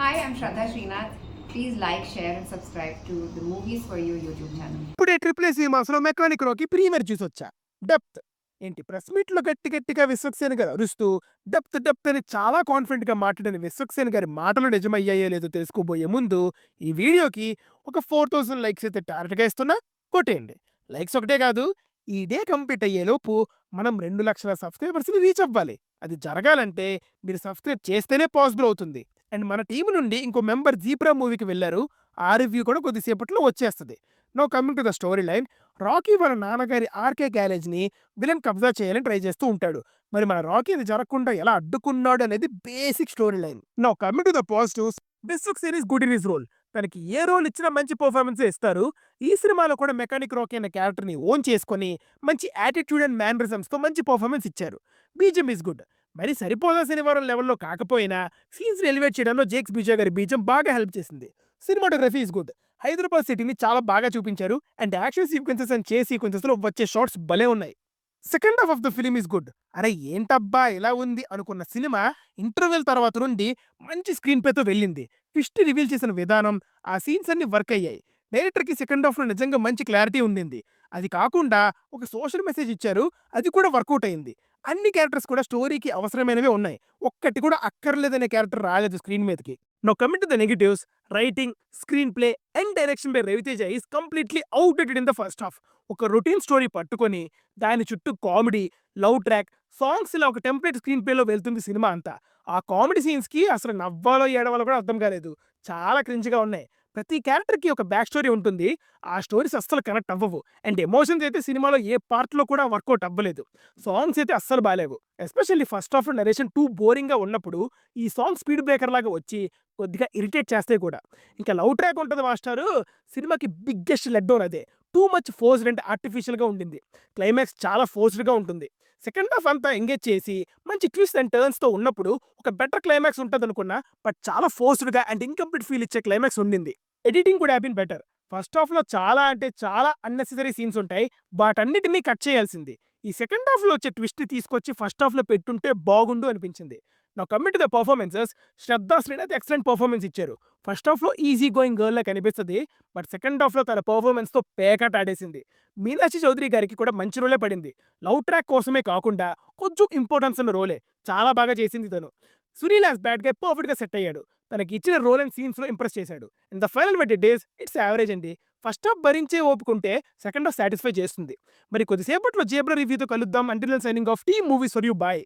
Hi, I'm Shraddha Srinath. Please like, share, and subscribe to the Movies for You YouTube channel. ఇప్పుడే triple A సినిమాస్‌లో 'mechanic Rocky' premier చూసొచ్చా. 'Depth' ఏంటి press మీట్‌లో గట్టిగా విశ్వక్సేన్ గారు అరుస్తూ depth అని చాలా కాన్ఫిడెంట్‌గా మాట్లాడిన విశ్వక్సేన్ గారి మాటలు నిజమయ్యాయో లేదో తెలుసుకోబోయే ముందు ఈ వీడియోకి ఒక 4000 లైక్స్ అయితే టార్గెట్‌గా ఇస్తున్నా కొట్టేయండి. లైక్స్ ఒకటే కాదు, ఈ డే కంప్లీట్ అయ్యేలోపు మనం 2,00,000 సబ్స్క్రైబర్స్‌ని రీచ్ అవ్వాలి. అది జరగాలంటే మీరు సబ్స్క్రైబ్ చేస్తేనే పాసిబుల్ అవుతుంది. అండ్ మన టీమ్ నుండి ఇంకో మెంబర్ 'జీబ్రా' మూవీకి వెళ్లారు. ఆ రివ్యూ కూడా కొద్దిసేపట్లో వచ్చేస్తది. Now coming to the story line. Rocky వాళ్ళ నాన్నగారి ఆర్కే గ్యారేజ్‌ని విలన్ కబ్జా చేయాలని ట్రై చేస్తూ ఉంటాడు. మరి మన రాకీ అది జరగకుండా ఎలా అడ్డుకున్నాడు అనేది basic story line. Now coming to the positives. బిస్సుక్ series good in his role. తనకి ఏ రోల్ ఇచ్చినా మంచి పర్ఫార్మెన్సే ఇస్తారు. ఈ సినిమాలో కూడా మెకానిక్ రాకీ అనే క్యారెక్టర్‌ని ఓన్ చేసుకొని మంచి యాటిట్యూడ్ అండ్ మేనరిజమ్స్‌తో మంచి పర్ఫార్మెన్స్ ఇచ్చారు. బీజం ఈస్ గుడ్. మరి సరిపోదా శనివారం లెవెల్‌లో కాకపోయినా సీన్స్‌ని ఎలివేట్ చేయడంలో జేక్స్ బీజా గారి బీజం బాగా హెల్ప్ చేసింది. Cinematography is good. హైదరాబాద్ సిటీని చాలా బాగా చూపించారు. అండ్ యాక్షన్ సీక్వెన్సెస్ అండ్ చేస్ సీక్వెన్సెస్‌లో వచ్చే షాట్స్ భలే ఉన్నాయి. Second half of the film is good. అరే ఏంటబ్బా ఇలా ఉంది అనుకున్న సినిమా ఇంటర్వెల్ తర్వాత నుండి మంచి స్క్రీన్ ప్లేతో వెళ్ళింది. ట్విస్ట్ రివీల్ చేసిన విధానం, ఆ సీన్స్ అన్ని వర్క్ అయ్యాయి. డైరెక్టర్‌కి సెకండ్ హాఫ్‌లో నిజంగా మంచి క్లారిటీ ఉండింది. అది కాకుండా ఒక సోషల్ మెసేజ్ ఇచ్చారు. అది కూడా వర్కౌట్ అయింది. అన్ని క్యారెక్టర్స్ కూడా స్టోరీకి అవసరమైనవే ఉన్నాయి. ఒక్కటి కూడా అక్కర్లేదనే క్యారెక్టర్ రాలేదు స్క్రీన్ మీదకి. Now coming to the negatives. Writing, screenplay and direction by Raviteja is completely outdated in the first half. ఒక రొటీన్ స్టోరీ పట్టుకొని దాని చుట్టూ కామెడీ, లవ్ ట్రాక్, సాంగ్స్ ఇలా ఒక టెంప్లేట్ స్క్రీన్ ప్లేలో వెళ్తుంది సినిమా అంతా. ఆ కామెడీ సీన్స్‌కి అసలు నవ్వాలో, ఏడవాలో కూడా అర్థం కాలేదు. చాలా క్రింజ్‌గా ఉన్నాయి. ప్రతి క్యారెక్టర్‌కి ఒక బ్యాక్ స్టోరీ ఉంటుంది. ఆ స్టోరీస్ అస్సలు కనెక్ట్ అవ్వవు. అండ్ ఎమోషన్స్ అయితే సినిమాలో ఏ పార్ట్‌లో కూడా వర్కౌట్ అవ్వలేదు. సాంగ్స్ అయితే అస్సలు బాలేవు. ఎస్పెషల్లీ ఫస్ట్ హాఫ్‌లో నరేషన్ టూ బోరింగ్‌గా ఉన్నప్పుడు ఈ సాంగ్ స్పీడ్ బ్రేకర్ లాగా వచ్చి కొద్దిగా ఇరిటేట్ చేస్తాయి కూడా. ఇంకా లవ్ ట్రాక్ ఉంటది మాస్టారు. సినిమాకి బిగ్గెస్ట్ లెట్ డౌన్ అదే. టూ మచ్ ఫోర్స్డ్ అండ్ ఆర్టిఫిషియల్‌గా ఉండింది. క్లైమాక్స్ చాలా ఫోర్స్డ్‌గా ఉంటుంది. సెకండ్ హాఫ్ అంతా ఎంగేజ్ చేసి మంచి ట్విస్ట్ అండ్ టర్న్స్‌తో ఉన్నప్పుడు ఒక బెటర్ క్లైమాక్స్ ఉంటదనుకున్నా. బట్ చాలా ఫోర్స్డ్‌గా అండ్ ఇన్‌కంప్లీట్ ఫీల్ ఇచ్చే క్లైమాక్స్ ఉండింది. Editing could have been better. First హాఫ్‌లో చాలా అంటే చాలా అన్నెసెసరీ సీన్స్ ఉంటాయి. వాటన్నిటిని కట్ చేయాల్సింది. ఈ సెకండ్ హాఫ్‌లో వచ్చే ట్విస్ట్‌ని తీసుకొచ్చి ఫస్ట్ హాఫ్‌లో పెట్టుంటే బాగుండు అనిపించింది. Now coming to the performances. 'Shraddha Srinath' excellent performance ఇచ్చారు. ఫస్ట్ హాఫ్‌లో ఈజీ గోయింగ్ గర్ల్‌లా కనిపిస్తది. బట్ సెకండ్ హాఫ్‌లో తన పెర్ఫార్మన్స్‌తో పేకాట ఆడేసింది. మీనాక్షి చౌదరి గారికి కూడా మంచి రోలే పడింది. లవ్ ట్రాక్ కోసమే కాకుండా కొంచెం ఇంపార్టెన్స్ ఉన్న రోలే. చాలా బాగా చేసింది తను. సునీల్ యాస్ బ్యాడ్ గై పర్ఫెక్ట్‌గా సెట్ అయ్యాడు. తనకి ఇచ్చిన రోల్ అండ్ సీన్స్‌లో ఇంప్రెస్ చేశాడు. And the final verdict is it's average అండి. ఫస్ట్ హాఫ్ భరించే ఓపికుంటే సెకండ్ హాఫ్ సాటిస్ఫై చేస్తుంది. మరి కొద్దిసేపట్లో 'జేబ్రా' రివ్యూతో కలుద్దాం. Until then signing off. Team movies for you. By.